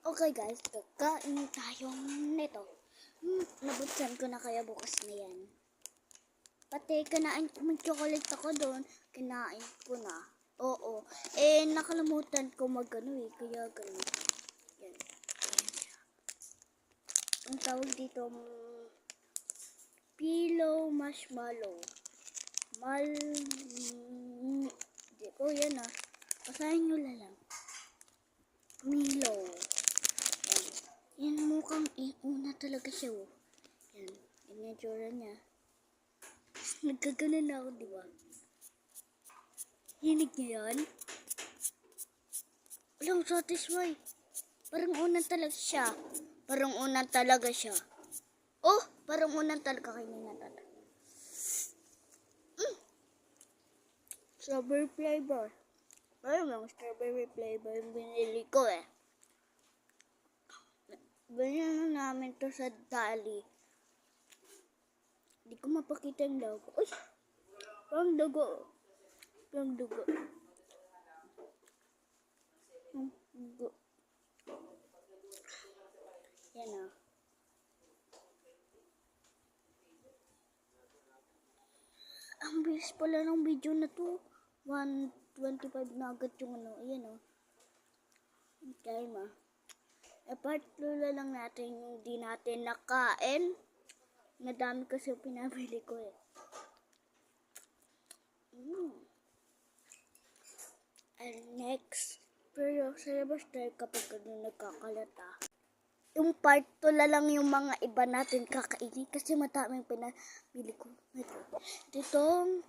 Okay guys, kakain tayo nito. Nabuksan ko na kaya bukas na yan. Pati kinain ko, may chocolate ako doon. Kinain ko na. Oo. Nakalimutan ko magano kaya ganun. Yan. Ang tawag dito, pillow marshmallow. Hindi ko yan Basahin nyo lang. Milo. Yan mukhang una talaga siya. Yan. Yan yung tsura niya. Nagkaganan na ako, di ba? Hinig niya yan. Walang satisfy. Parang unang talaga siya. Oh, parang unang talaga kainin na talaga. Strawberry flavor. Parang strawberry flavor yung binili ko Binili namin to sa Dali. Hindi ko mapakita yung logo. Uy! Parang dugo. Parang dugo. Yan Ang bilis pala ng video na to. 125 na agad yung ayan Okay part 2 lang natin yung di natin nakain. Nadami kasi yung pinabili ko And next, pero sa labas tayo kapag nagkakalata. Yung part 2 lang yung mga iba natin kakainin kasi madaming pinabili ko. Ditong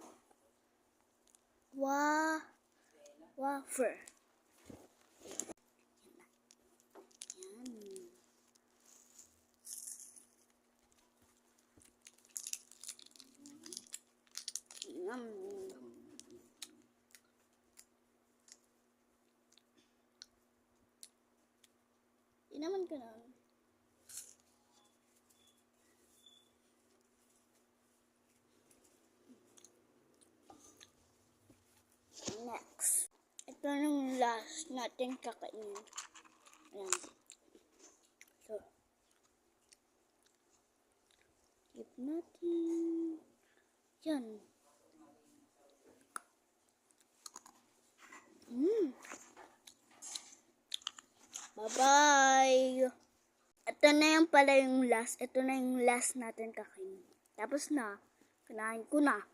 wafer. Inaman ka na. Next. Ito yung last natin kakainin. Ayan. So, keep natin. Yan. Bye-bye! Ito na yung pala yung last. Ito na yung last natin kakainin. Tapos na. Kinain ko na.